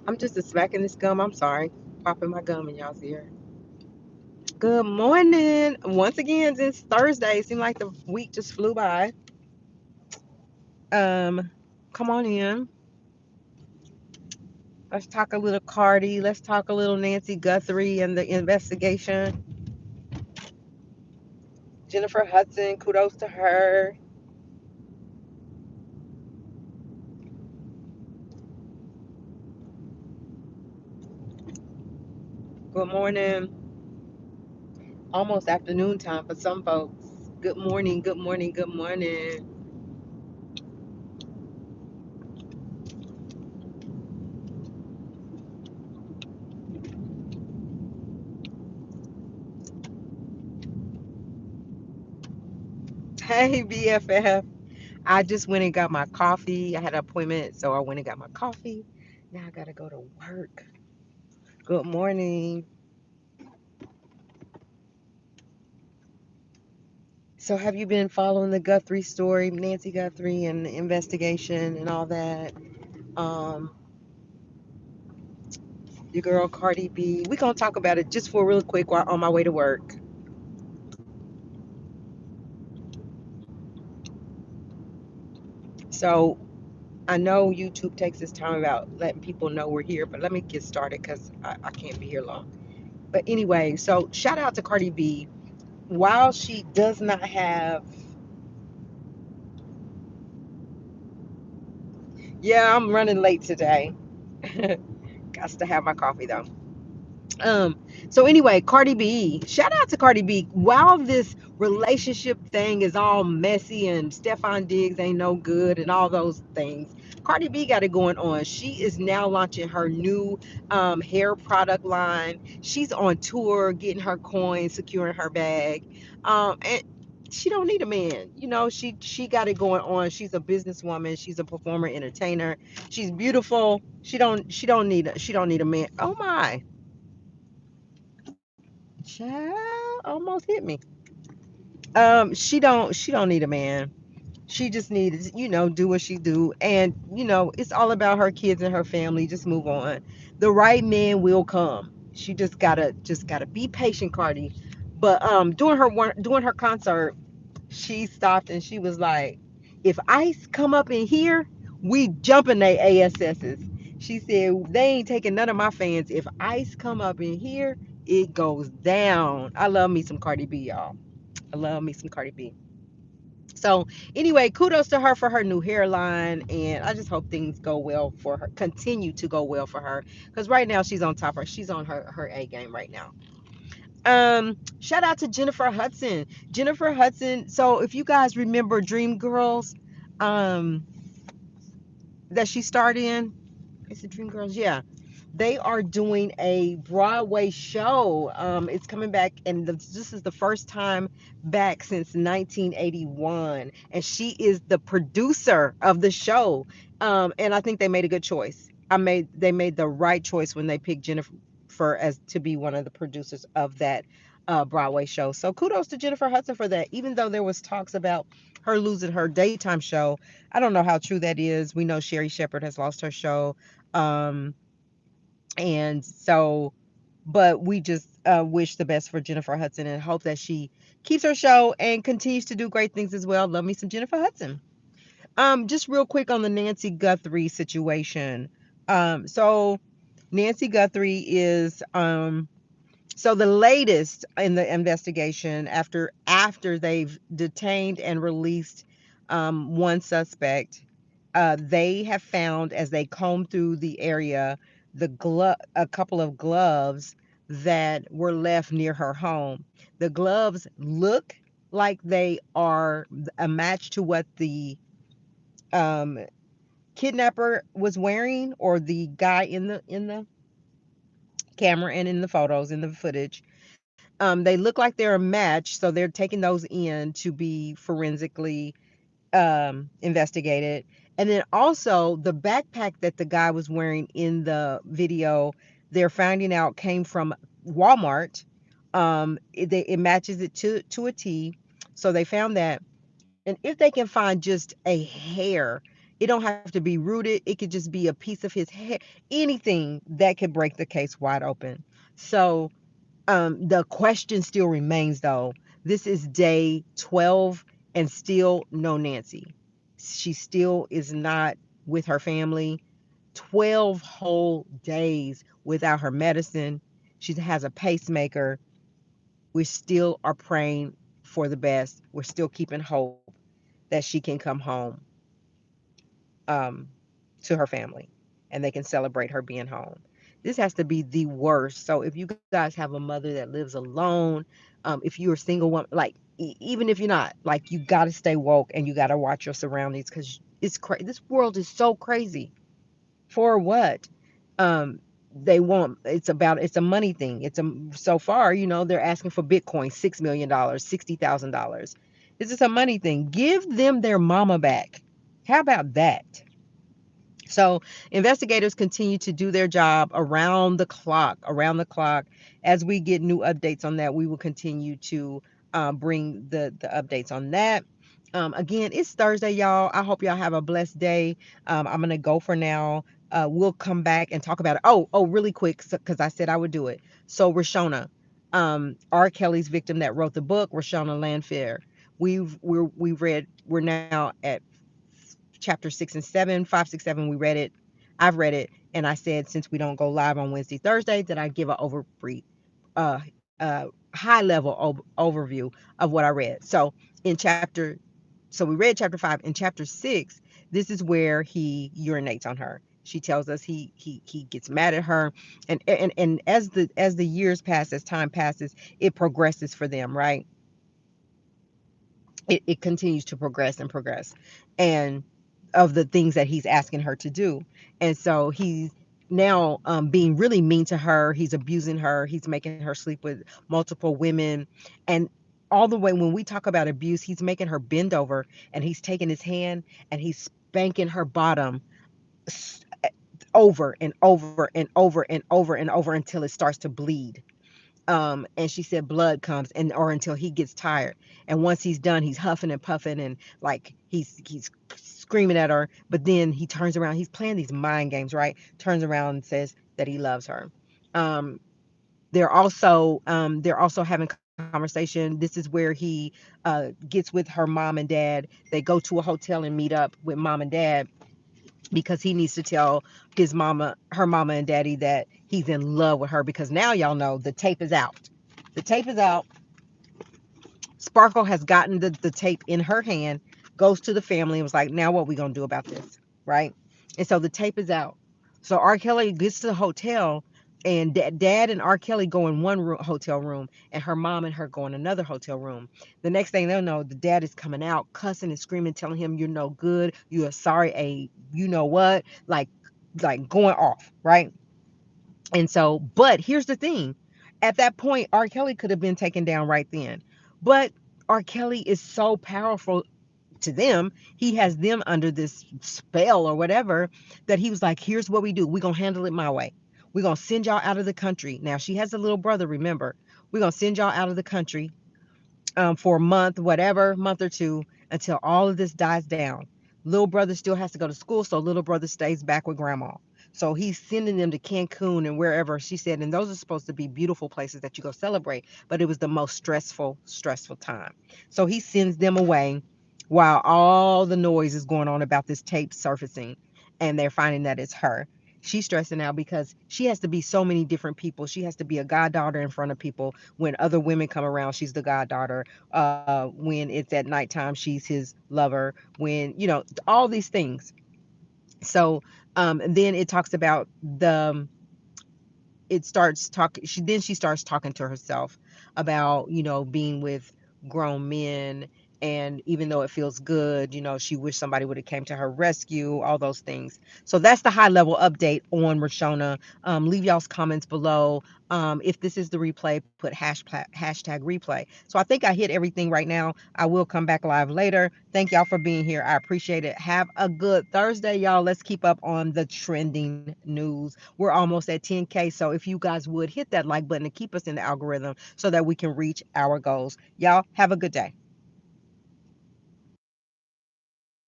I'm just a smacking this gum. I'm sorry. Popping my gum in y'all's ear. Good morning. Once again, it's Thursday. It seemed like the week just flew by. Um, Come on in. Let's talk a little Cardi. Let's talk a little Nancy Guthrie and the investigation. Jennifer Hudson, kudos to her. Good morning. Almost afternoon time for some folks. Good morning, good morning, good morning. Hey, BFF. I just went and got my coffee. I had an appointment, so I went and got my coffee. Now I gotta go to work. Good morning. So, have you been following the Guthrie story, Nancy Guthrie, and the investigation and all that? Um, your girl Cardi B. We gonna talk about it just for real quick while on my way to work. So, I know YouTube takes its time about letting people know we're here, but let me get started because I can't be here long. But anyway, so shout out to Cardi B. While she does not have, yeah, I'm running late today. Got to have my coffee though. Um, so anyway, Cardi B, shout out to Cardi B. While this relationship thing is all messy and Stefan Diggs ain't no good and all those things, Cardi B got it going on. She is now launching her new hair product line. She's on tour, getting her coins, securing her bag, and she don't need a man. You know, she got it going on. She's a businesswoman. She's a performer, entertainer. She's beautiful. She don't need a man. Oh my. Child almost hit me. She don't need a man. She just needs, do what she do. And, it's all about her kids and her family. Just move on. The right man will come. She just gotta be patient, Cardi. But during her concert, she stopped and she was like, if ICE come up in here, we jumping they ASS's. She said, they ain't taking none of my fans. If ICE come up in here, it goes down. I love me some Cardi B, y'all. I love me some Cardi B. So anyway, kudos to her for her new hairline, and I just hope things go well for her, continue to go well for her, because right now she's on top of her. She's on her A game right now. Shout out to Jennifer Hudson. Jennifer Hudson. So if you guys remember Dreamgirls, um, that she starred in, is it Dreamgirls? Yeah. They are doing a Broadway show. It's coming back, and this is the first time back since 1981. And she is the producer of the show. And I think they made a good choice. They made the right choice when they picked Jennifer as to be one of the producers of that Broadway show. So kudos to Jennifer Hudson for that. Even though there was talks about her losing her daytime show, I don't know how true that is. We know Sherry Shepherd has lost her show. Um, and so, but we just wish the best for Jennifer Hudson and hope that she keeps her show and continues to do great things as well. Love me some Jennifer Hudson. Just real quick on the Nancy Guthrie situation. So Nancy Guthrie is so the latest in the investigation after they've detained and released one suspect. They have found, as they comb through the area, a couple of gloves that were left near her home. The gloves look like they are a match to what the um, kidnapper was wearing, or the guy in the camera and in the photos in the footage. They look like they're a match, so they're taking those in to be forensically investigated. And then also the backpack that the guy was wearing in the video, they're finding out came from Walmart. It matches it to a T. So they found that. And if they can find just a hair, It don't have to be rooted. It could just be a piece of his hair, anything that could break the case wide open. So the question still remains though. This is day 12 and still no Nancy. She still is not with her family. 12 whole days without her medicine. She has a pacemaker. We still are praying for the best. We're still keeping hope that she can come home um, to her family and they can celebrate her being home. This has to be the worst. So if you guys have a mother that lives alone, if you're a single woman, like even if you're not, like you got to stay woke and you got to watch your surroundings because it's crazy. This world is so crazy. For what? Um, they want it's a money thing. It's a so far, they're asking for Bitcoin, $6 million, $60,000. This is a money thing. Give them their mama back. How about that? So investigators continue to do their job around the clock. Around the clock, as we get new updates on that, we will continue to bring the updates on that. Again, it's Thursday, y'all. I hope y'all have a blessed day. I'm gonna go for now. We'll come back and talk about it. Oh, really quick, because I said I would do it. So Rashona, R. Kelly's victim that wrote the book, Rashona Landfair. We're now at chapter 6 and 7, 5, 6, 7. We read it. I've read it, and I said since we don't go live on Wednesday, Thursday, that I give an uh, high level overview of what I read. So we read chapter 5. In chapter 6, this is where he urinates on her. She tells us he gets mad at her, and as the years pass, as time passes, it progresses for them, right? It continues to progress and progress, and of the things that he's asking her to do. And so he's now being really mean to her. He's abusing her. He's making her sleep with multiple women. And all the way when we talk about abuse, he's making her bend over and he's taking his hand and he's spanking her bottom over and over and over and over and over until it starts to bleed. And she said blood comes and or until he gets tired. And once he's done, he's huffing and puffing and like he's screaming at her. But then he turns around. He's playing these mind games, right? Turns around and says that he loves her. Um, they're also having conversation. This is where he gets with her mom and dad. They go to a hotel and meet up with mom and dad because he needs to tell her mama and daddy that he's in love with her because now y'all know the tape is out. The tape is out. Sparkle has gotten the tape in her hand, goes to the family and was like, now what we gonna do about this? Right? And so the tape is out. So R. Kelly gets to the hotel and dad and R. Kelly go in one hotel room and her mom and her go in another hotel room. The next thing they'll know, the dad is coming out, cussing and screaming, telling him you're no good, you're sorry, you know what, like going off, right? And so, but here's the thing. At that point, R. Kelly could have been taken down right then. But R. Kelly is so powerful to them. He has them under this spell or whatever that he was like, here's what we do. We're going to handle it my way. We're going to send y'all out of the country. Now, she has a little brother, remember. We're going to send y'all out of the country for a month, whatever, month or two, until all of this dies down. Little brother still has to go to school, so little brother stays back with grandma. So he's sending them to Cancun and wherever she said, and those are supposed to be beautiful places that you go celebrate, but it was the most stressful time. So he sends them away while all the noise is going on about this tape surfacing, and they're finding that it's her. She's stressing out because she has to be so many different people. She has to be a goddaughter in front of people. When other women come around, she's the goddaughter. When it's at nighttime, she's his lover. When, all these things. So and then it talks about it starts talking she starts talking to herself about being with grown men, and even though it feels good, she wished somebody would have came to her rescue, all those things. So that's the high level update on Rashona. Leave y'all's comments below. If this is the replay, put hashtag replay. So I think I hit everything right now. I will come back live later. Thank y'all for being here. I appreciate it. Have a good Thursday, y'all. Let's keep up on the trending news. We're almost at 10K. So if you guys would hit that like button to keep us in the algorithm so that we can reach our goals. Y'all have a good day.